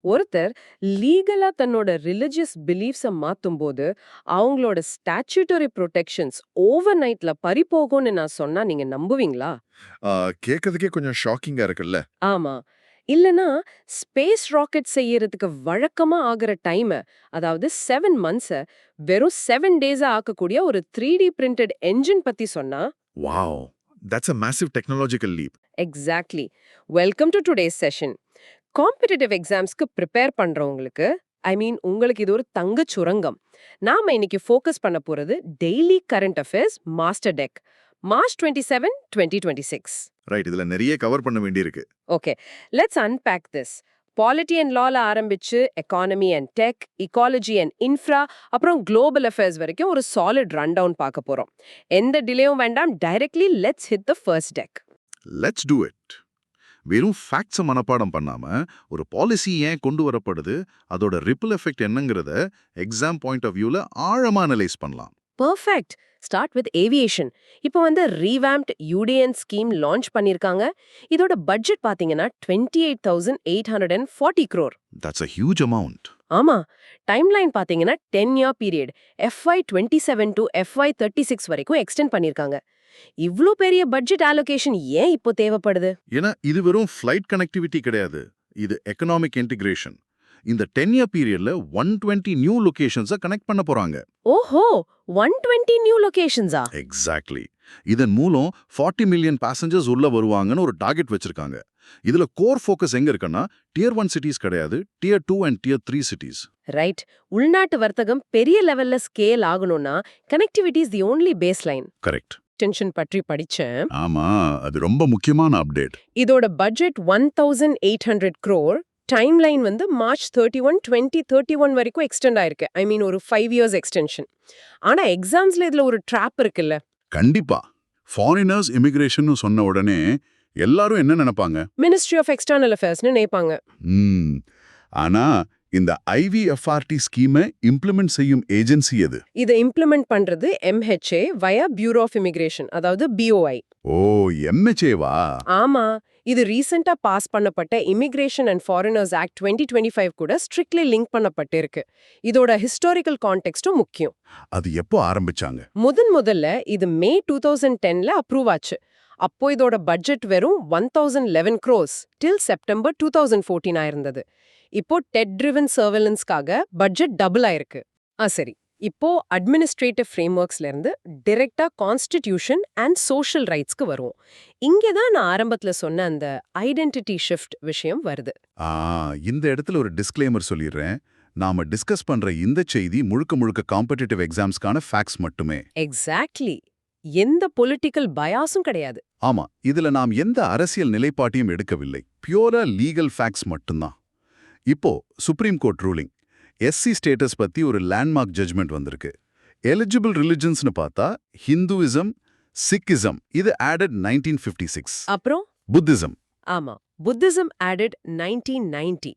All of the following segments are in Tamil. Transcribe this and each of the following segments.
ஒருத்தர் லீகலா தன்னோட ரிலிஜியஸ் பிலீஃப்ஸ மாத்தும்போது அவங்களோட ஸ்டாச்சுட்டரி ப்ரொடெக்ஷன்ஸ் ஓவர் நைட்ல பறிபோகும்னு நான் சொன்னா நீங்க நம்புவீங்களா? ஆ, கேட்கறதுக்கே கொஞ்சம் ஷாக்கிங்கா இருக்குல்ல. ஆமா. இல்லனா ஸ்பேஸ் ராக்கெட் செய்யறதுக்கு வழக்கமா ஆகுற டைம, அதாவது 7 மந்த்ஸ வெறும் 7 டேஸா ஆக்கக்கூடிய ஒரு 3D பிரிண்டட் என்ஜின் பத்தி சொன்னா? Wow! That's a massive technological leap. Exactly. Welcome to today's session. Competitive எக்ஸாம்ஸ்க்கு ப்ரிப்பேர் பண்றவங்களுக்கு, உங்களுக்கு இது ஒரு தங்கச் சுரங்கம். நாம இன்னைக்கு ஃபோக்கஸ் பண்ண போறது daily current affairs master tech, March 27, 2026. Right. இதுல நிறைய கவர் பண்ண வேண்டியிருக்கு. Okay, let's unpack this. Polity and லால ஆரம்பிச்சு economy and tech, ecology and infra, அப்புறம் குளோபல் அஃபேர்ஸ் வரைக்கும் ஒரு சாலிட் ரன் டவுன் பார்க்க போறோம். எந்த டிலேயும் வேண்டாம், directly let's hit the first tech. Let's do it. வெறும் ஃபேக்ட்ஸை மனப்பாடம் பண்ணாம ஒரு பாலிசி ஏன் கொண்டு வரப்படுது, அதோட ரிப்பிள் எஃபெக்ட் என்னங்கிறத எக்ஸாம் பாயிண்ட் ஆஃப் வியூல ஆழமா அனலைஸ் பண்ணலாம். பெர்ஃபெக்ட். Start with aviation. இப்போ வந்து ரீவாம்ப்ட் யூடிஎன் ஸ்கீம் லான்ச் பண்ணிருக்காங்க. இதோட பட்ஜெட் பாத்தீங்கன்னா 28,840 crore. That's a huge amount. ஆமா. டைம்லைன் பாத்தீங்கன்னா 10-year period, FY27 to FY36 வரைக்கும் எக்ஸ்டெண்ட் பண்ணிருக்காங்க. இவ்ளோ பெரிய பட்ஜெட் அலோகேஷன் ஏன் இப்போ தேவைப்படுது? ஏன்னா இது வெறும் ஃப்ளைட் கனெக்டிவிட்டி கிடையாது, இது எக்கனாமிக் இன்டிகிரேஷன். இந்த 10-year பீரியட்ல 120 நியூ லொகேஷன்ஸை கனெக்ட் பண்ண போறாங்க. ஓஹோ, 120 நியூ லொகேஷன்ஸா? எக்ஸாக்ட்லி. இதன் மூலம் 40 மில்லியன் பேசஞ்சர்ஸ் உள்ள வருவாங்கன்னு ஒரு டார்கெட் வச்சிருக்காங்க. இதுல கோர் ஃபோக்கஸ் எங்க இருக்குன்னா Tier 1 சிட்டிஸ் கிடையாது, Tier 2 and Tier 3 cities. Right. உள்நாட்டு வர்த்தகம் பெரிய லெவல்ல ஸ்கேல் ஆகணும்னா connectivity is the only baseline. Correct. Tension பற்றி படிச்சேன். ஆமா, அது ரொம்ப முக்கியமான அப்டேட். இதோட பட்ஜெட் 1,800 crore. டைம்லைன் வந்து மார்ச் 31, 2031 வரைக்கும் எக்ஸ்டெண்ட் ஆயிருக்கு. ஒரு 5 years எக்ஸ்டென்ஷன். ஆனா எக்ஸாம்ஸ்ல இதுல ஒரு ட்ராப் இருக்குல்ல. கண்டிப்பா. ஃபாரினர்ஸ் இமிகிரேஷன் சொன்ன உடனே எல்லாரும் என்ன நினைப்பாங்க? மினிஸ்ட்ரி ஆஃப் எக்ஸ்டர்னல் அஃபேர்ஸ்னு நினைப்பாங்க. ஆனா இந்த IVFRT ஸ்கீமை இம்ப்ளிமெண்ட் செய்யும் ஏஜென்சி எது? இதை இம்ப்ளிமெண்ட் பண்றது MHA via bureau of immigration, அதாவது BOI. ஓ, MHA வா? ஆமா. இது ரீசெண்டா பாஸ் பண்ணப்பட்ட இமிகிரேஷன் அண்ட் ஃபாரினர்ஸ் ஆக்ட் 2025 கூட ஸ்ட்ரிக்ட்லி லிங்க் பண்ணப்பட்டிருக்கு. இதோட ஹிஸ்டாரிக்கல் கான்டெக்ஸ்டும் முக்கியம். அது எப்போ ஆரம்பிச்சாங்க? முதல்ல இது மே 2010ல அப்ரூவ் ஆச்சு. அப்போ இதோட பட்ஜெட் வெறும் 1,011 crores டில் செப்டம்பர் 2014 ஆயிருந்தது. இப்போ டெட் ட்ரிவன் சர்வேலன்ஸ்க்காக பட்ஜெட் டபுள் ஆயிருக்கு. சரி, இப்போ அட்மினிஸ்ட்ரேட்டிவ் ஃப்ரேம்வொர்க்ஸ்ல இருந்து டைரக்டா கான்ஸ்டிடியூஷன் அண்ட் சோஷியல் ரைட்ஸ்க்கு வருவோம். இங்கே தான் நான் ஆரம்பத்துல சொன்ன அந்த ஐடென்டிட்டி ஷிஃப்ட் விஷயம் வருது. இந்த இடத்துல ஒரு டிஸ்க்ளைமர் சொல்லிடுறேன். நாம டிஸ்கஸ் பண்ற இந்த செய்தி முழுக்க முழுக்க காம்படிட்டிவ் எக்ஸாம்ஸ்க்கான ஃபேக்ட்ஸ் மட்டுமே. எக்ஸாக்ட்லி. எந்த பொலிட்டிக்கல் பயாஸும் கிடையாது. ஆமா, இதுல நாம் எந்த அரசியல் நிலைப்பாட்டையும் எடுக்கவில்லை. பியூரா லீகல் ஃபேக்ட்ஸ் மட்டும்தான். இப்போ supreme court ruling SC status பத்தி ஒரு லேண்ட்மார்க் ஜட்ஜ்மெண்ட் வந்திருக்கு. எலிஜிபிள் ரிலிஜன்ஸ்னு பார்த்தா ஹிந்துவிசம், சிக்கிசம் இது ஆடட் 1956. அப்புறம் புத்திசம். ஆமா, புத்திசம் ஆடட் 1990.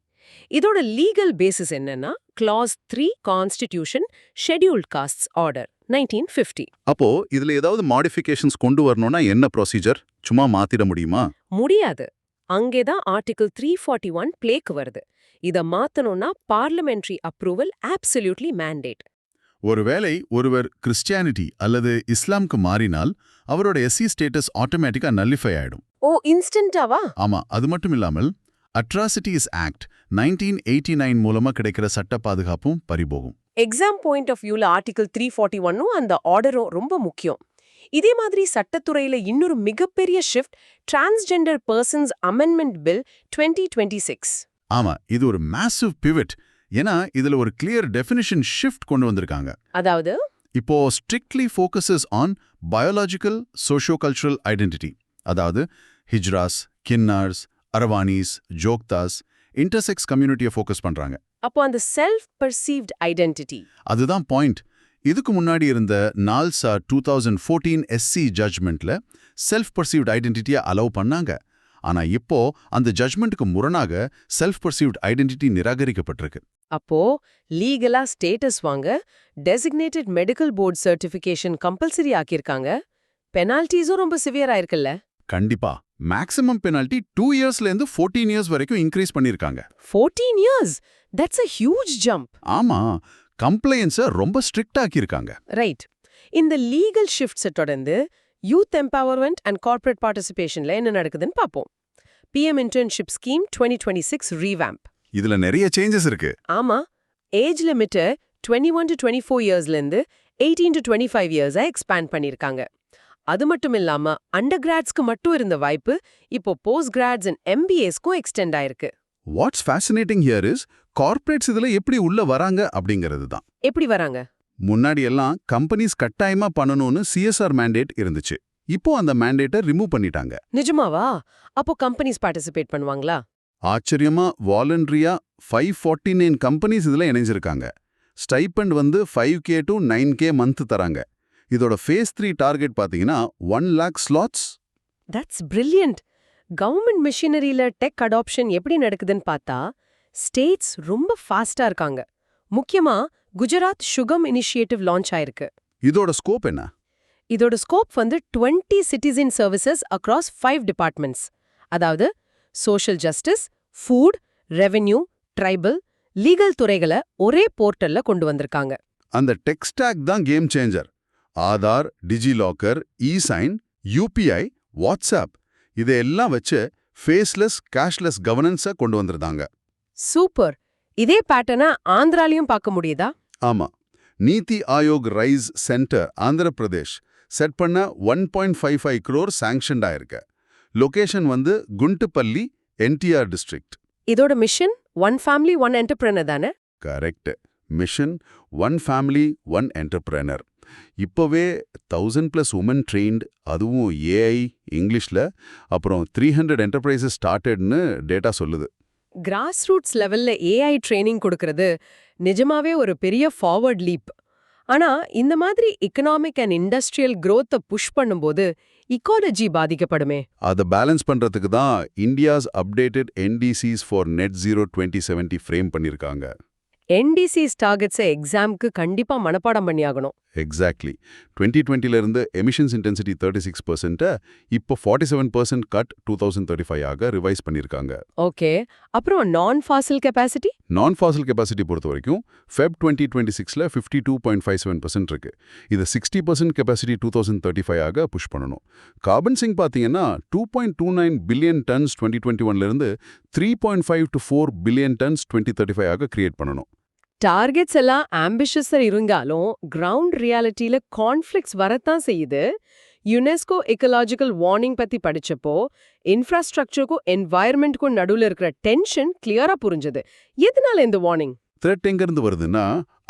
இதோட லீகல் பேசிஸ் என்னன்னா class 3 constitution scheduled castes order 1950. அப்போ இதுல ஏதாவது மாடிஃபிகேஷன்ஸ் கொண்டு வரணும்னா என்ன ப்ரொசீஜர்? சும்மா மாத்திட முடியுமா? முடியாது. அங்கேதான் ஆர்டிகிள் 341 பிளேக்கு வருது. இத மாத்தணும்னா பார்லிமெண்டரி அப்ரூவல் அப்சல்யூட்லி மேண்டேட். ஒருவேளை ஒருவர் கிறிஸ்டியானிட்டி அல்லது இஸ்லாம்க்கு மாறினால் அவரோட SC ஸ்டேட்டஸ் ஆட்டோமேட்டிக்கா நல்லிஃபை ஆயிடும். ஓ, இன்ஸ்டன்டாவா? ஆமா, அது மட்டும் இல்லாமல் அட்ராசிட்டிஸ் ஆக்ட் 1989 மூலமா கிடைக்கிற சட்ட பாதுகாப்பும் பறிபோகும். எக்ஸாம் பாயிண்ட் ஆஃப் வியூல ஆர்டிகிள் 341 அந்த ஆர்டரும் ரொம்ப முக்கியம். இதே மாதிரி சட்டத்துறையில இன்னொரு மிகப்பெரிய shift transgender persons amendment bill 2026. ஆமா, இது ஒரு மேசிவ் பிவிட். ஏன்னா இதுல ஒரு கிளியர் டெஃபினிஷன் ஷிஃப்ட் கொண்டு வந்திருக்காங்க. அதாவது இப்போ strictly focuses on biological socio cultural identity, அதாவது ஹிஜ்ராஸ், கின்னார்ஸ், அரவானிஸ், ஜோக்தாஸ், இன்டர்செக்ஸ் கம்யூனிட்டியை ஃபோக்கஸ் பண்றாங்க. அப்போ அந்த செல்ஃப் பர்சீவ்ட் ஐடென்டிட்டி, அதுதான் பாயிண்ட். இதுக்கு முன்னாடி இருந்த நால்சா 2014 SC ஜட்ஜ்மெண்ட்ல செல்ஃப் பர்சீவ்ட் ஐடென்டிட்டியை அலோவ் பண்ணாங்க. ஆனா இப்போ அந்த ஜட்ஜ்மெண்ட்டுக்கு முரணாக செல்ஃப் பர்சீவ்ட் ஐடென்டிட்டி நிராகரிக்கப்பட்டிருக்கு. அப்போ லீகலா ஸ்டேட்டஸ் வாங்க designated medical board certification compulsory ஆக்கியிருக்காங்க. பெனால்டிஸும் ரொம்ப சிவியரா இருக்குல்ல? கண்டிப்பா. மேக்ஸிமம் பெனால்டி 2 இயர்ஸ்ல இருந்து 14 இயர்ஸ் வரைக்கும் இன்க்ரீஸ் பண்ணிருக்காங்க. 14 years? That's a huge jump. ஆமா, கம்ப்ளைன்ஸை ரொம்ப ஸ்ட்ரிக்ட் ஆக்கியிருக்காங்க. ரைட். இந்த லீகல் ஷிஃப்ட்ஸை தொடர்ந்து யூத் எம்பவர்மெண்ட் அண்ட் கார்ப்பரேட் பார்ட்டிசிபேஷன்ல என்ன நடக்குதுன்னு பார்ப்போம். PM internship scheme 2026 revamp. இதுல நிறைய சேஞ்சஸ் இருக்கு. ஆமா, ஏஜ் லிமிட்டை 21 to 24 இயர்ஸ்ல இருந்து 18 to 25 இயர்ஸா எக்ஸ்பேண்ட் பண்ணிருக்காங்க. அது மட்டும் இல்லாம அண்டர் கிராட்ஸ்க்கு மட்டும் இருந்த வாய்ப்பு இப்போ போஸ்ட் கிராட்ஸ் அண்ட் MBAஸ்க்கும் எக்ஸ்டெண்ட் ஆயிருக்கு. What's fascinating here is corporates இதுல எப்படி உள்ள வராங்க அப்படிங்கிறது தான். எப்படி வராங்க? முன்னாடி எல்லாம் கம்பெனிஸ் கட்டாயமா பண்ணணும்னு CSR மேண்டேட் இருந்துச்சு. இப்போ அந்த மேண்டேட்டை ரிமூவ் பண்ணிட்டாங்க. நிஜமாவா? அப்போ கம்பெனிஸ் பார்ட்டிசிபேட் பண்ணுவாங்களா? ஆச்சரியமா வாலண்டரியா 549 கம்பெனிஸ் இதுல இணைஞ்சிருக்காங்க. ஸ்டைபண்ட் வந்து 5K to 9K மந்த் தராங்க. இதோட ஃபேஸ் 3 டார்கெட் பாத்தீங்கன்னா 1 lakh slots. That's brilliant. Government மிஷினரியில டெக் அடாப்ஷன் எப்படி நடக்குதுன்னு பார்த்தா ஸ்டேட்ஸ் ரொம்ப ஃபாஸ்டா இருக்காங்க. முக்கியமா குஜராத் சுகம் இனிஷியேட்டிவ் லான்ச் ஆயிருக்கு. இதோட ஸ்கோப் என்ன? இதோட ஸ்கோப் வந்து 20 சிட்டிசன் சர்வீசஸ் அக்ராஸ் 5 டிபார்ட்மெண்ட்ஸ். அதாவது social justice, food, revenue, tribal, legal துறைகளை ஒரே போர்ட்டல்ல கொண்டு வந்திருக்காங்க. அந்த டெக் ஸ்டாக் தான் game changer. Aadhaar, DigiLocker, e sign, UPI, WhatsApp இதையெல்லாம் வச்சு ஃபேஸ்லெஸ் கேஷ்லெஸ் கவர்னன்ஸை கொண்டு வந்திருந்தாங்க. சூப்பர். இதே பேட்டர்னை ஆந்திராலையும் பார்க்க முடியுதா? ஆமா, நீதி Aayog rice centre Andhra Pradesh set பண்ண 1.55 crore சாங்ஷன்ட் ஆயிருக்கு. லொகேஷன் வந்து குண்டுப்பள்ளி, NTR டிஸ்ட்ரிக்ட். இதோட mission on family one entrepreneur தானே? கரெக்ட். Mission 1 family 1 entrepreneur. இப்போவே 1000+ உமன் ட்ரெயின்ட், அதுவும் AI இங்கிலீஷ்ல, அப்புறம் 300 என்டர்பிரைசஸ் ஸ்டார்டட்னு டேட்டா சொல்லுது. கிராஸ் ரூட்ஸ் லெவல்ல AI ட்ரைனிங் கொடுக்கறது நிஜமாவே ஒரு பெரிய ஃபார்வர்ட் லீப். ஆனா இந்த மாதிரி எக்கனாமிக் அண்ட் இண்டஸ்ட்ரியல் growth-அ புஷ் பண்ணும்போது இக்காலஜி பாதிக்கப்படுமே. அதை பேலன்ஸ் பண்றதுக்கு தான் India's updated NDCs for net zero 2070 frame பண்ணிருக்காங்க. NDCs டார்கெட்ஸை எக்ஸாம்க்கு கண்டிப்பா மனப்பாடம் பண்ணியாகணும். எக்ஸாக்ட்லி. 2020ல இருந்து எமிஷன்ஸ் இன்டென்சிட்டி 36% இப்போ 47% கட் 2035 ஆக ரிவைஸ் பண்ணிருக்காங்க. ஓகே, அப்புறம் நான் ஃபாசில் கெபாசிட்டி? நான் ஃபாசில் கெபாசிட்டி பொறுத்த வரைக்கும் Feb 2026ல 52.57% இருக்கு. இது 60% கெபாசிட்டி 2035 ஆக புஷ் பண்ணணும். கார்பன் சிங்க் பாத்தீங்கன்னா 2.29 பில்லியன் டன்ஸ் 2021ல இருந்து 3.5 to 4 பில்லியன் டன்ஸ் 2035 ஆக கிரியேட் பண்ணணும். டார்கெட்ஸ் எல்லாம் ஆம்பிஷியஸா இருந்தாலும் கிரவுண்ட் ரியாலிட்டியில கான்ஃப்ளிக்ட்ஸ் வரத்தான் செய்யுது. யுனெஸ்கோ எக்கலாஜிக்கல் வார்னிங் பத்தி படிச்சப்போ இன்ஃப்ராஸ்ட்ரக்சருக்கும் என்வாயர்மெண்ட்டுக்கும் நடுவுல இருக்கிற டென்ஷன் கிளியரா புரிஞ்சது. எதனால இந்த வார்னிங்? த்ரெட் எங்கிருந்து வருதுன்னா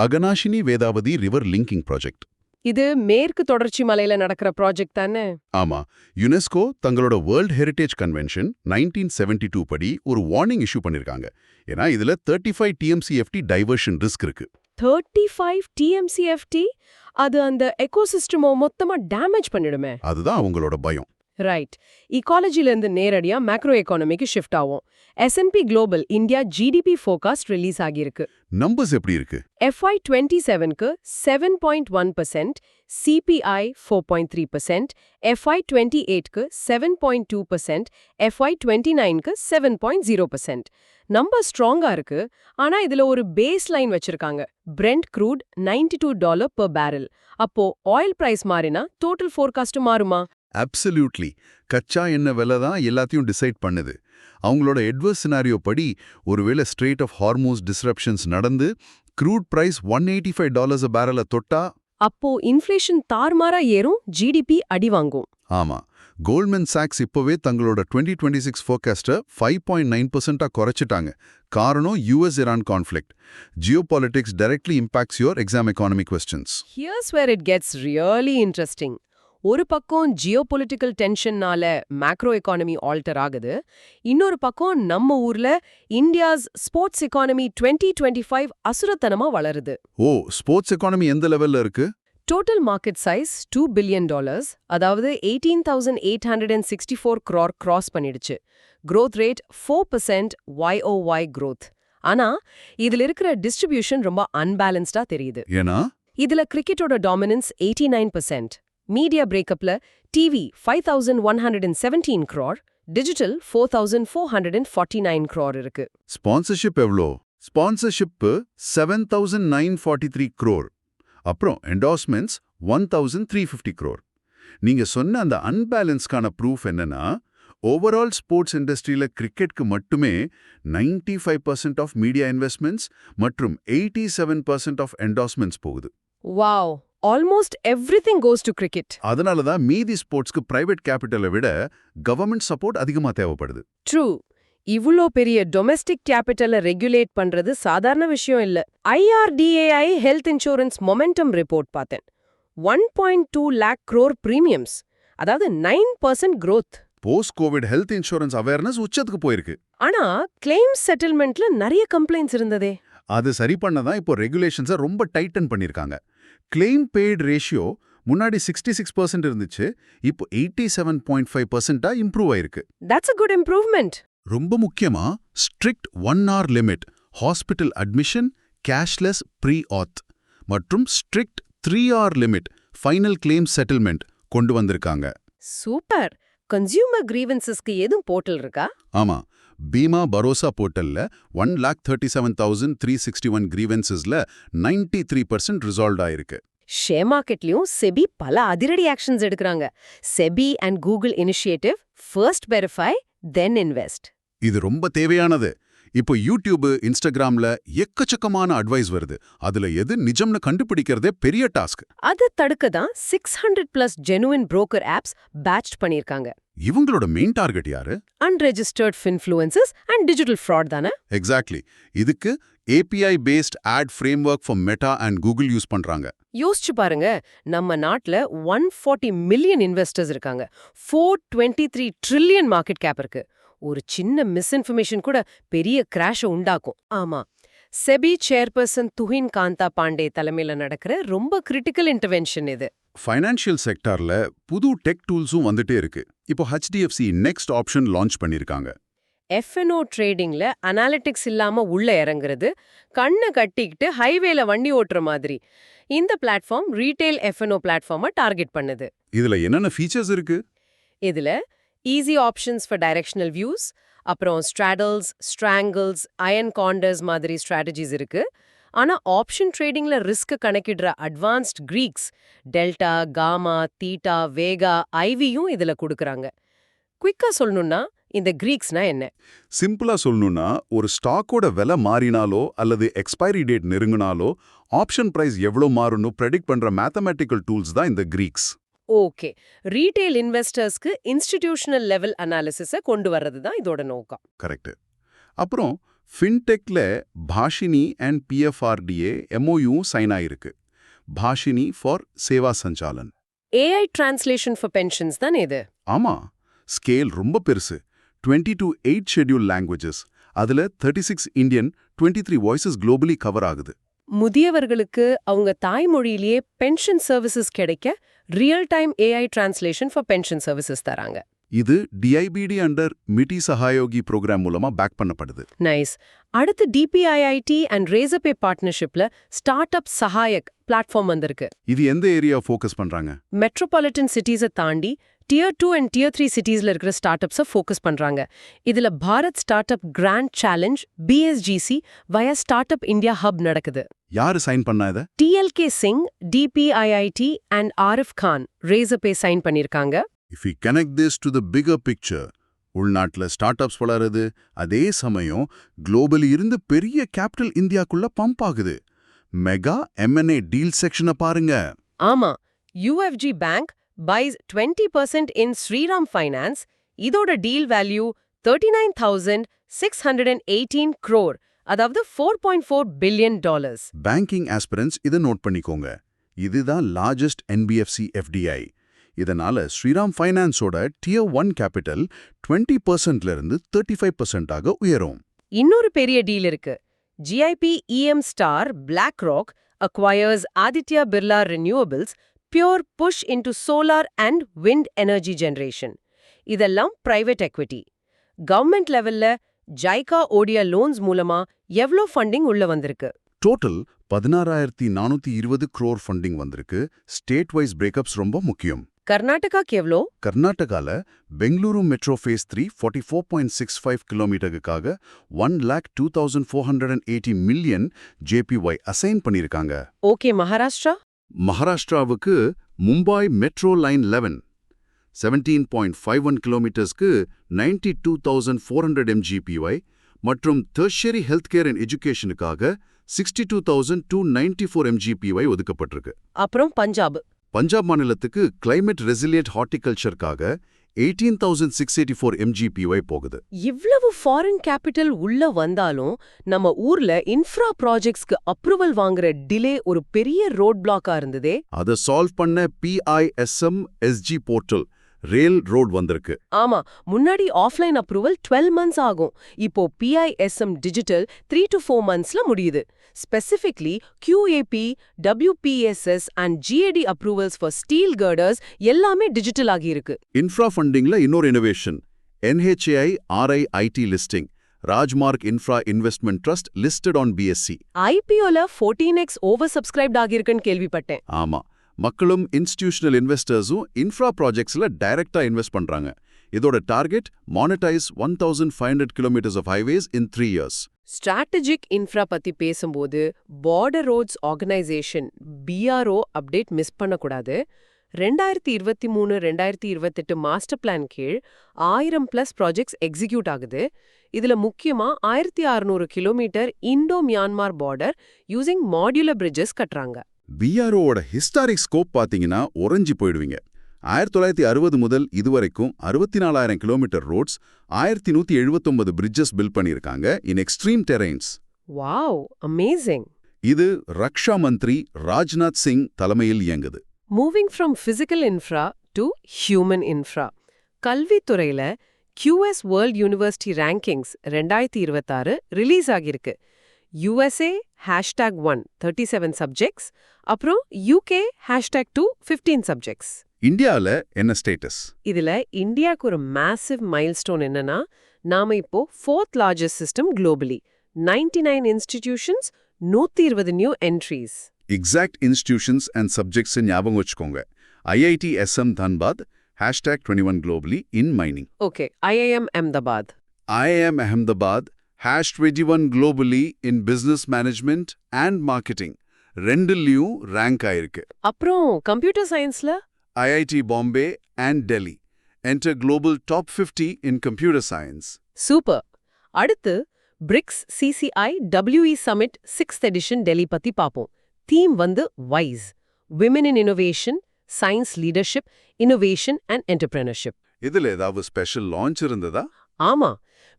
அகனாஷினி வேதாவதி ரிவர் லிங்கிங் ப்ராஜெக்ட். இது மேற்கு தொடர்ச்சி மலையில நடக்கிற ப்ராஜெக்ட் தானே? ஆமா, யுனெஸ்கோ தங்களோட வேர்ல்ட் ஹெரிடேஜ் கன்வென்ஷன் 1972 படி ஒரு வார்னிங் இஷ்யூ பண்ணிருக்காங்க. ஏன்னா இதுல 35 TMCFT டைவர்ஷன் ரிஸ்க் இருக்கு. 35 TMCFT? அது அந்த எக்கோசிஸ்டமோ மொத்தமா டேமேஜ் பண்ணிடுமே. அதுதான் அவங்களோட பயம். ரைட். இக்காலஜிலேருந்து நேரடியா மேக்ரோ எக்கானமிக்கு ஷிஃப்ட் ஆகும். S&P Global India GDP forecast release ஆகியிருக்கு. நம்பர்ஸ் எப்படி இருக்கு? FY 27க்கு 7.1%, CPI 4.3%, FY 28க்கு 7.2%, FY 29க்கு 7.0%. Number ஸ்ட்ராங்கா இருக்கு. ஆனா இதுல ஒரு பேஸ் லைன் வச்சிருக்காங்க. Brent crude $92 per barrel. அப்போ ஆயில் பிரைஸ் மாறினா டோட்டல் ஃபோர்காஸ்ட் மாறுமா? அப்சல்யூட்லி. கச்சா எண்ணெய் விலை தான் எல்லாத்தையும் டிசைட் பண்ணுது. அவங்களோட எட்வர்ஸ் சினாரியோ படி ஒருவேளை ஸ்ட்ரெய்ட் ஆஃப் ஹார்மோஸ் டிஸ்ரப்ஷன்ஸ் நடந்து க்ரூட் பிரைஸ் $185 a barrel தொட்டா, அப்போ இன்ஃப்ளேஷன் தார்மாரா ஏறும், GDP அடி வாங்கும். ஆமா, கோல்ட்மேன் சாக்ஸ் இப்போவே தங்களோட 2026 ஃபோர்காஸ்ட்டை 5.9% குறைச்சிட்டாங்க. காரணம் US-Iran conflict. Geopolitics directly impacts your exam economy questions. Here's where it gets really interesting. ஒரு பக்கம் ஜியோபொலிட்டிக்கல் டென்ஷன்னால மேக்ரோ எக்கானமி ஆல்டர் ஆகுது. இன்னொரு பக்கம் நம்ம ஊர்ல இந்தியாஸ் ஸ்போர்ட்ஸ் எக்கானமி 2025 அசுரத்தனமா வளருது. ஓ, ஸ்போர்ட்ஸ் எக்கானமி எந்த லெவல்ல இருக்கு? டோட்டல் மார்க்கெட் சைஸ் $2 billion, அதாவது 18,864 crore கிராஸ் பண்ணிடுச்சு. growth rate 4% YOY growth. ஆனா இதுல இருக்கிற டிஸ்ட்ரிபியூஷன் ரொம்ப அன்பேலன்ஸ்டா தெரியுது. ஏன்னா இதுல கிரிக்கெட்டோட டாமினன்ஸ் 89%. மீடியா பிரேக்கப்ல டிவி 5,117 crore, டிஜிட்டல் 4449 crore இருக்கு. ஸ்பான்சர்ஷிப் எவ்வளோ? Sponsorship 7943 crore. அப்புறம் என்டார்ஸ்மெண்ட்ஸ் 1350 crore. நீங்க சொன்ன அந்த அன்பேலன்ஸ்க்கான ப்ரூஃப் என்னன்னா, ஓவரால் ஸ்போர்ட்ஸ் இண்டஸ்ட்ரியில கிரிக்கெட்க்கு மட்டுமே 95% ஆஃப் மீடியா இன்வெஸ்ட்மெண்ட்ஸ் மற்றும் 87% ஆஃப் என்டார்ஸ்மெண்ட்ஸ் போகுது. Wow, almost everything goes to cricket. அதனால தான் மீதி ஸ்போர்ட்ஸ்க்கு பிரைவேட் கேபிட்டலை விட கவர்மெண்ட் சப்போர்ட் அதிகமா தேவைப்படுது. ட்ரூ. இவ்ளோ பெரிய டொமெஸ்டிக் கேபிட்டலை ரெகுலேட் பண்றது சாதாரண விஷயம் இல்ல. IRDAI health insurance momentum report பார்த்தேன். 1.2 lakh crore பிரீமியம்ஸ், அதாவது 9% growth. Post Covid health insurance awareness உச்சத்துக்கு போயிருக்கு. ஆனா கிளைம்ஸ் செட்டில்மெண்ட்ல நிறைய கம்ப்ளைண்ட்ஸ் இருந்ததே. அது சரி பண்ணதான் இப்போ ரெகுலேஷன்ஸை ரொம்ப டைட்டன் பண்ணிருக்காங்க. கிளைம் பெய்டு ரேஷியோ முன்னாடி 66% இருந்துச்சு, இப்போ 87.5% இம்ப்ரூவ் ஆயிருக்கு. That's a good improvement. ரொம்ப முக்கியமா strict 1 hour limit, hospital admission, cashless pre auth மற்றும் strict 3 hour limit, final claim settlement கொண்டு வந்திருக்காங்க. சூப்பர். கன்சியூமர் கிரீவன்சஸ்க்கு எதுவும் போர்ட்டல் இருக்கா? ஆமா, பீமா பரோசா போர்ட்டல்ல 1,37,361 கிரீவன்சஸ்ல 93% ரிசால்வ் ஆயிருக்கு. ஷேர் மார்க்கெட்லயும் செபி பல அதிரடி ஆக்ஷன்ஸ் எடுக்கறாங்க. SEBI and Google initiative first verify then invest. இது ரொம்ப தேவையானது. இப்போ யூடியூப், இன்ஸ்டாகிராம்ல எக்கச்சக்கமான அட்வைஸ் வருது. அதுல எது நிஜம்னு கண்டுபிடிக்கிறதே பெரிய டாஸ்க். அதை தடுக்க தான் 600+ ஜெனுவின் புரோக்கர் ஆப்ஸ் பேட்ச் பண்ணிருக்காங்க. இவங்களோட மெயின் டார்கெட் யாரு? Unregistered influencers and digital fraud தானே? எக்ஸாக்ட்லி. இதுக்கு API based ad framework for Meta and Google use பண்றாங்க. யோசிச்சு பாருங்க, நம்ம நாட்டுல 140 மில்லியன் இன்வெஸ்டர்ஸ் இருக்காங்க. 423 ட்ரில்லியன் மார்க்கெட் கேப் இருக்கு. ஒரு சின்ன மிஸ்இன்ஃபர்மேஷன் கூட பெரிய கிராஷ உண்டாக்கும். ஆமா, செபி சேர்பர்சன் துஹின் காந்தா பாண்டே தலைமையில நடக்கிற ரொம்ப கிரிட்டிக்கல் இன்டர்வென்ஷன் இது. ஃபைனான்ஷியல் செக்டார்ல புது டெக் டூல்ஸும் வந்துட்டே இருக்கு. இப்போ HDFC நெக்ஸ்ட் ஆப்ஷன் லான்ச் பண்ணிருக்காங்க. F&O ட்ரேடிங்ல அனாலிட்டிக்ஸ் இல்லாம உள்ள இறங்குறது, கண்ணை கட்டிக்கிட்டு ஹைவேல வண்டி ஓட்டுற மாதிரி. இந்த பிளாட்ஃபார்ம் ரீட்டைல் F&O பிளாட்ஃபார்மை டார்கெட் பண்ணுது. இதுல என்னென்ன ஃபீச்சர்ஸ் இருக்கு? இதுல easy options for directional views, அப்புறம் ஸ்ட்ராடல்ஸ், ஸ்ட்ராங்கிள்ஸ், அயன் காண்டர்ஸ் மாதிரி ஸ்ட்ராட்டஜிஸ் இருக்கு. ஆனா ஆப்ஷன் ட்ரேடிங்ல ரிஸ்க் கணக்கிடுற advanced Greeks, delta, gamma, theta, vega, ஐவியும் இதுல கொடுக்கறாங்க. குயிக்கா சொல்லணும்னா இந்த கிரீக்ஸ்னா என்ன? சிம்பிளா சொல்லணும்னா, ஒரு ஸ்டாக்கோட விலை மாறினாலோ அல்லது எக்ஸ்பைரி டேட் நெருங்கினாலோ ஆப்ஷன் பிரைஸ் எவ்வளோ மாறும்னு ப்ரெடிக்ட் பண்ற மேத்தமேட்டிக்கல் டூல்ஸ் தான் இந்த கிரீக்ஸ். ஓகே, ரீட்டைல் இன்வெஸ்டர்ஸ்க்கு இன்ஸ்டிடியூஷனல் லெவல் அனாலிசிஸை கொண்டு வர்றது தான் இதோட நோக்கம். கரெக்ட். அப்புறம் ஃபின்டெக்ல Bhashini and PFRDA MOU sign ஆயிருக்கு. Bhashini for Seva Sanchalan. AI translation for pensions தான் இது. ஆமா, ஸ்கேல் ரொம்ப பெருசு. 22 8 ஷெட்யூல் லாங்குவேஜஸ், அதுல 36 இந்தியன், 23 வாய்ஸஸ் குளோபலி கவர் ஆகுது. முதியவர்களுக்கு அவங்க தாய்மொழியிலேயே பென்ஷன் சர்வீசஸ் கிடைக்க real time AI translation for pension services தராங்க. இது DIBD under Mitti Sahayogi program மூலமா பேக் பண்ணப்படுது. நைஸ். அடுத்து DPIIT அண்ட் ரேசர்பே பார்ட்னர்ஷிப்ல ஸ்டார்ட் அப் சஹாயக் பிளாட்ஃபார்ம் வந்திருக்கு. இது எந்த ஏரியா ஃபோக்கஸ் பண்றாங்க? மெட்ரோபாலிட்டன் சிட்டிஸை தாண்டி Tier 2 and Tier 3 சிட்டிஸ்ல இருக்கிற ஸ்டார்ட் அப்ஸை ஃபோக்கஸ் பண்றாங்க. இதுல Bharat start up grand challenge BSGC via start up India hub நடக்குது. யாரு சைன் பண்ணா இத? TLK Singh, DPIIT and Arif Khan Razorpay sign பண்ணிருக்காங்க. If we connect this to the bigger picture, உள்நாட்டுல ஸ்டார்ட் அப்ஸ் வளருது, அதே சமயம் குளோபலி இருந்து பெரிய கேபிட்டல் இந்தியாக்குள்ள பம்ப் ஆகுது. மெகா M&A டீல் செக்ஷனை பாருங்க. ஆமா, UFG பேங்க் buys 20% in Shriram Finance. இதோட டீல் வேல்யூ 39,618 crore, அதாவது $4.4 billion. பேங்கிங் ஆஸ்பிரன்ஸ் இதை நோட் பண்ணிக்கோங்க. இதுதான் லார்ஜஸ்ட் NBFC FDI. இதனால ஸ்ரீராம் ஃபைனான்ஸோட Tier 1 கேபிட்டல் 20%ல இருந்து 35% ஆக உயரும். இன்னொரு பெரிய டீல் இருக்கு. GIP EM Star BlackRock acquires Aditya Birla Renewables, pure push into solar and wind energy generation. இதெல்லாம் பிரைவேட் எக்விட்டி. கவர்மெண்ட் லெவல்ல ஜைகா ஓடியா லோன்ஸ் மூலமா எவ்வளோ ஃபண்டிங் உள்ள வந்திருக்கு? டோட்டல் 16,420 crore ஃபண்டிங் வந்திருக்கு. ஸ்டேட் வைஸ் பிரேக்கப்ஸ் ரொம்ப முக்கியம். கர்நாடகாக்கு எவ்ளோ? கர்நாடகால பெங்களூரு மெட்ரோ ஃபேஸ் 3 44.65 கிலோமீட்டருக்காக 1,02,480 மில்லியன் JPY அசைன் பண்ணியிருக்காங்க. ஓகே, மகாராஷ்டிரா? மகாராஷ்டிராவுக்கு மும்பாய் மெட்ரோ லைன் 11 17.51 கிலோமீட்டர்ஸ்க்கு 92,400 MGPY மற்றும் டெர்ஷியரி ஹெல்த் கேர் அண்ட் எஜுகேஷனுக்காக 62,294 MGPY ஒதுக்கப்பட்டிருக்கு. அப்புறம் பஞ்சாப். பஞ்சாப் மாநிலத்துக்கு கிளைமேட் ரெசிலியன்ட் ஹார்டிகல்ச்சருக்காக 18,684 MGPY போகுது. இவ்வளவு ஃபாரின் கேபிட்டல் உள்ள வந்தாலும் நம்ம ஊர்ல இன்ஃப்ரா ப்ராஜெக்ட்ஸ்க்கு அப்ரூவல் வாங்குற டிலே ஒரு பெரிய ரோட் பிளாக்கா இருந்ததே. அதை சால்வ் பண்ண PISM SG போர்ட்டல் ரேல் ரோட் வந்திருக்கு. ஆமா, முன்னாடி ஆஃப்லைன் அப்ரூவல் 12 months ஆகும். இப்போ PISM டிஜிட்டல் 3 to 4 monthsல முடியுது. Specifically, QAP, WPSS and GAD approvals for steel girders எல்லாமே டிஜிட்டல் ஆகி இருக்கு. இன்ஃப்ரா ஃபண்டிங்ல இன்னொரு innovation NHAI RIIT listing Rajmarg infra investment trust listed on BSE. IPOல 14x ஓவர் சப்ஸ்கிரைப்ட் ஆகியிருக்குன்னு கேள்விப்பட்டேன். ஆமா, மக்களும் இன்ஸ்டிடியூஷனல் இன்வெஸ்டர்ஸும் இன்ஃப்ரா ப்ராஜெக்ட்ஸ்ல டைரக்டா இன்வெஸ்ட் பண்றாங்க. இதோட target monetize 1,500 kilometers of highways in 3 years. Strategic infra பத்தி பேசும்போது border roads organisation BRO update miss பண்ணக்கூடாது. 2023-2028 மாஸ்டர் பிளான் கீழ் 1000+ ப்ராஜெக்ட்ஸ் எக்ஸிக்யூட் ஆகுது. இதுல முக்கியமா 1600 kilometre Indo Myanmar border using modular bridges கட்டுறாங்க. BROவோட ஹிஸ்டாரிக் ஸ்கோப் பாத்தீங்கன்னா உறைஞ்சி போயிடுவீங்க. 1960 முதல் இதுவரைக்கும் 64,000 கிலோமீட்டர் ரோட்ஸ், 1179 பிரிட்ஜஸ் பில்ட் பண்ணியிருக்காங்க in extreme terrains. Wow, amazing. இது ரக்ஷா மந்திரி ராஜ்நாத் சிங் தலைமையில் இயங்குது. Moving from physical infra to human infra. கல்வித்துறையில QS world university rankings 2026 release ஆகியிருக்கு. USA #1 37 சப்ஜெக்ட்ஸ், அப்புறம் UK #2 15 சப்ஜெக்ட்ஸ். இந்தியால என்ன ஸ்டேட்டஸ்? இதுல இந்தியாவுக்கு ஒரு மேசிவ் மைல்ஸ்டோன் என்னன்னா, நாம இப்போ 4th largest system globally, 99 institutions, 120 new entries. Exact institutions and subjects ஞாபகம் வச்சுக்கோங்க. IIT SM Dhanbad #21 globally in mining. Okay, IIM Ahmedabad. IIM Ahmedabad #21 globally in business management and marketing. ரெண்டுலயும் ரேங்க் ஆயிருக்கு. அப்புறம் கம்ப்யூட்டர் சயின்ஸ்ல IIT Bombay and Delhi enter global top 50 in computer science. Super. அடுத்து BRICS CCI WE Summit 6th edition Delhi பத்தி பாப்போம். தீம் வந்து WISE, Women in Innovation, Science Leadership, Innovation and Entrepreneurship. இதுல ஏதாவது ஸ்பெஷல் லான்ச் இருந்ததா? ஆமா,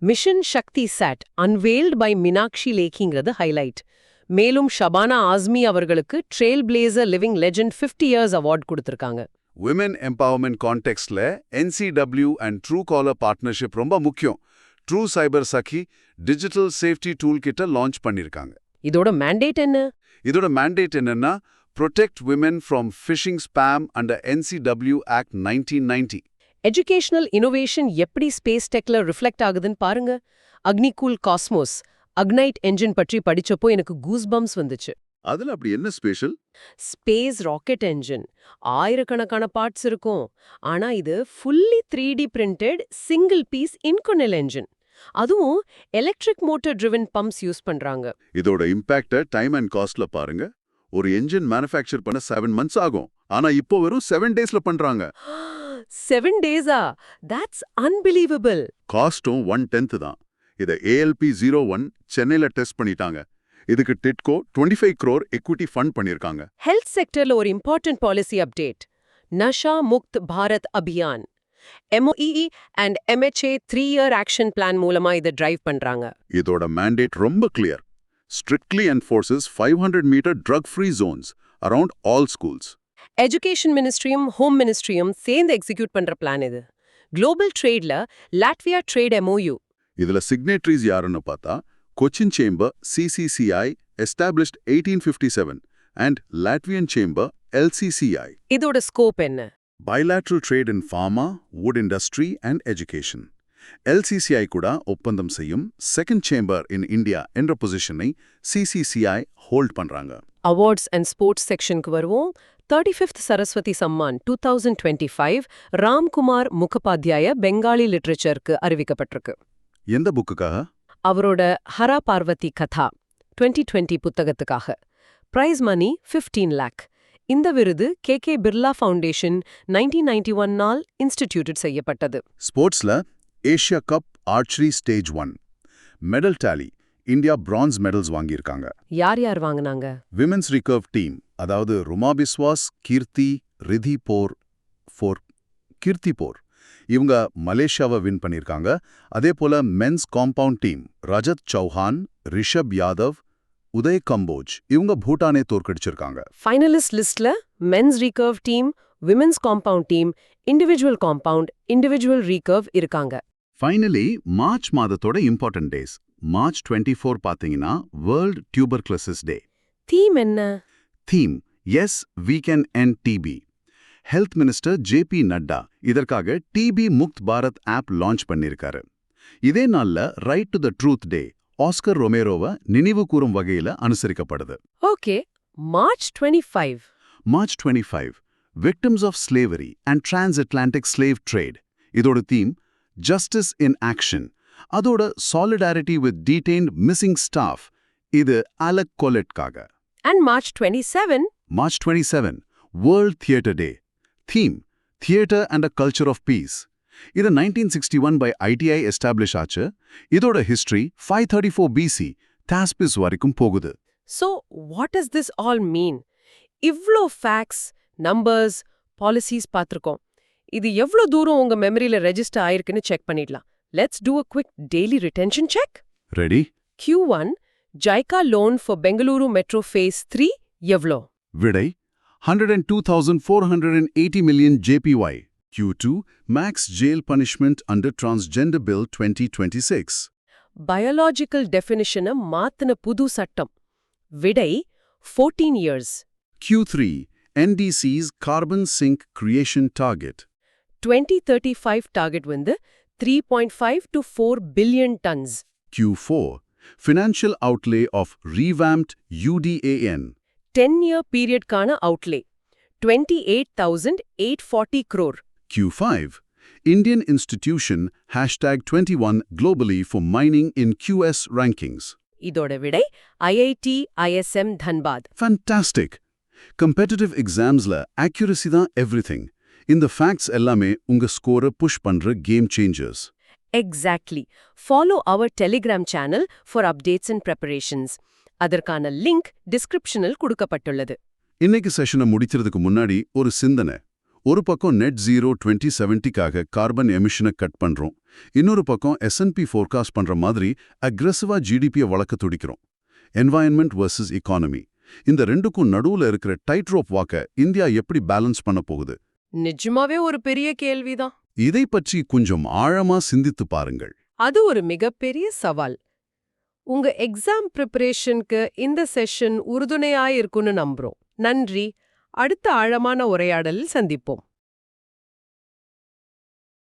mission Shakti sat unveiled by Meenakshi லேக்கிங்கிறது ஹைலைட். மேலும் ஷபானா ஆஸ்மி அவர்களுக்கு trail blazer living legend 50 years award கொடுத்திருக்காங்க. விமென் எம்பவர்மெண்ட் கான்டெக்ஸ்ட்ல NCW and Truecaller partnership ரொம்ப முக்கியம். True cyber Sakhi digital safety tool கிட்ட லான்ச் பண்ணிருக்காங்க. இதோட மேண்டேட் என்ன? இதோட மேண்டேட் என்னன்னா, protect women from phishing spam under NCW Act 1990. Educational innovation எப்படி ஸ்பேஸ் டெக்ல ரிஃப்ளெக்ட் ஆகுதுன்னு பாருங்க. அக்னிகூல் காஸ்மோஸ் அக்னைட் என்ஜின் பற்றி படிச்சப்போ எனக்கு கூஸ் பம்ப்ஸ் வந்துச்சு. அதுல அப்படி என்ன ஸ்பெஷல்? ஸ்பேஸ் ராக்கெட் என்ஜின், ஆயிரக்கணக்கான பார்ட்ஸ் இருக்கும். ஆனா இது fully 3D printed single piece Inconel engine. அதுவும் electric motor driven pumps use பண்றாங்க. இதோட இம்பாக்ட டைம் அண்ட் காஸ்ட்ல பாருங்க. ஒரு என்ஜின் மேனுஃபேக்சர் பண்ண 7 months ஆகும். ஆனா இப்போ வெறும் 7 daysல பண்றாங்க. 7 days-ஆ? That's unbelievable. காஸ்டும் 1/10 தான். இதை ALP01 சென்னையில டெஸ்ட் பண்ணிட்டாங்க. இதுக்கு டிட்கோ 25 crore equity ஃபண்ட் பண்ணிருக்காங்க. ஹெல்த் செக்டர்ல ஒரு important policy update. Nasha Mukt Bharat Abhiyan. MOEE and MHA 3-year action plan மூலமா இதை டிரைவ் பண்றாங்க. இதோட மேண்டேட் ரொம்ப clear. Strictly enforces 500-meter drug-free zones around all schools. Education மினிஸ்ட்ரியும் ஹோம் மினிஸ்ட்ரியும் சேர்ந்து எக்ஸிக்யூட் பண்ற பிளான் இது. குளோபல் ட்ரேட்ல லாட்வியா ட்ரேட் MOU. இதுல சிக்னேட்டரிஸ் யாருன்னு பார்த்தா, Cochin chamber CCCI established 1857 and Latvian Chamber LCCI. இதோட ஸ்கோப் என்ன? Bilateral trade in pharma, wood industry and education. LCCI கூட ஒப்பந்தம் செய்யும் செகண்ட் சேம்பர் இன் இந்தியா என்ற பொசிஷனை CCCI ஹோல்ட் பண்றாங்க. அவார்ட்ஸ் அண்ட் ஸ்போர்ட்ஸ் செக்ஷனுக்கு வருவோம். 35th சரஸ்வதி சம்மான் 2025 ராம்குமார் முகபாத்யாய பெங்காலி லிட்ரேச்சருக்கு அறிவிக்கப்பட்டிருக்கு. எந்த புக்குக்காக? அவரோட ஹரா பார்வதி கதா 2020 புத்தகத்துக்காக. Prize money 15 lakh. இந்த விருது KK பிர்லா ஃபவுண்டேஷன் 1991 இன்ஸ்டிடியூட்டட் செய்யப்பட்டது. ஸ்போர்ட்ஸ்ல Asia cup archery stage 1 medal tally India bronze medals வாங்கியிருக்காங்க. யார் யார் வாங்குனாங்க? விமென்ஸ் ரிகர்வ் டீம், அதாவது ருமா பிஸ்வாஸ், கீர்த்தி, ரிதி போர் கீர்த்தி போர் இவங்க மலேசியாவை வின் பண்ணியிருக்காங்க. அதே போல men's compound team Rajat Chauhan, Rishabh Yadav, Uday Kamboj இவங்க பூட்டானை தோற்கடிச்சிருக்காங்க. ஃபைனலிஸ்ட் லிஸ்ட்ல men's recurve team, women's compound team, individual compound, individual recurve இருக்காங்க. ஃபைனலி மார்ச் மாதத்தோட இம்பார்ட்டன்ட் டேஸ். மார்ச் 24 பார்த்தீங்கன்னா வேர்ல்ட் டியூபர்குலோசிஸ் டே. தீம் என்ன? Theme yes we can end TB. Health minister JP Nadda இதற்காக TB Mukt Bharat app launch பண்ணியிருக்காரு. இதே நாள்ல right to the truth day Oscar ரொமேரோவை நினைவு கூறும் வகையில அனுசரிக்கப்படுது. Okay. March 25 March 25 victims of slavery and transatlantic slave trade. இதோட தீம் ஜஸ்டிஸ் இன் ஆக்ஷன். அதோட solidarity with detained missing staff. இது அலக் கொலெட்காக. And March 27 March 27 world theatre day. Theme theatre and a culture of peace. இது 1961 பை ITI எஸ்டாப்ளிஷ் ஆச்சு. இதோட ஹிஸ்டரி 534 BC தாஸ்பிஸ் வரைக்கும் போகுது. So, what does this all mean? இவ்ளோ ஃபேக்ட்ஸ், நம்பர்ஸ், பாலிசிஸ் பார்த்திருக்கோம். இது எவ்ளோ தூரம் உங்க மெமரியில ரெஜிஸ்டர் ஆயிருக்குன்னு செக் பண்ணிடலாம். Let's do a quick daily retention check. Ready? Q1 JICA loan for Bengaluru Metro Phase 3 எவ்ளோ? விடை 102,480 million JPY. Q2 max jail punishment under transgender bill 2026. Biological டெஃபினிஷனை மாத்தின புது சட்டம். விடை 14 years. Q3 NDC's carbon sink creation target. 2035 target வந்து 3.5 to 4 billion tons. Q4 financial outlay of revamped UDAN. 10-year periodக்கான outlay 28,840 crore. Q5 Indian institution #21 globally for mining in QS rankings. இதோட விடை IIT ISM Dhanbad. Fantastic! Competitive examsல accuracy தான் everything. இந்த facts எல்லாமே உங்க ஸ்கோரை புஷ் பண்ற game changers. Exactly. Follow our Telegram channel for updates and preparations. அதற்கான லிங்க் டிஸ்கிரிப்ஷனில் கொடுக்கப்பட்டுள்ளது. இன்னைக்கு செஷனை முடிக்கிறதுக்கு முன்னாடி ஒரு சிந்தனை. ஒரு பக்கம் நெட் ஜீரோ 2070க்காக கார்பன் எமிஷனை கட் பண்றோம். இன்னொரு பக்கம் S&P ஃபோர்காஸ்ட் பண்ற மாதிரி அக்ரெசிவா GDPயை வளர்க்க துடிக்கிறோம். Environment versus economy. இந்த ரெண்டுக்கும் நடுவுல இருக்கிற டைட் ரோப் வாக்க இந்தியா எப்படி பேலன்ஸ் பண்ண போகுது? நிஜமாவே ஒரு பெரிய கேள்விதான். இதை பற்றி கொஞ்சம் ஆழமா சிந்தித்து பாருங்கள். அது ஒரு மிகப்பெரிய சவால். உங்க எக்ஸாம் ப்ரிப்பரேஷனுக்கு இந்த செஷன் உறுதுணையாயிருக்குன்னு நம்புறோம். நன்றி. அடுத்த ஆழமான உரையாடலில் சந்திப்போம்.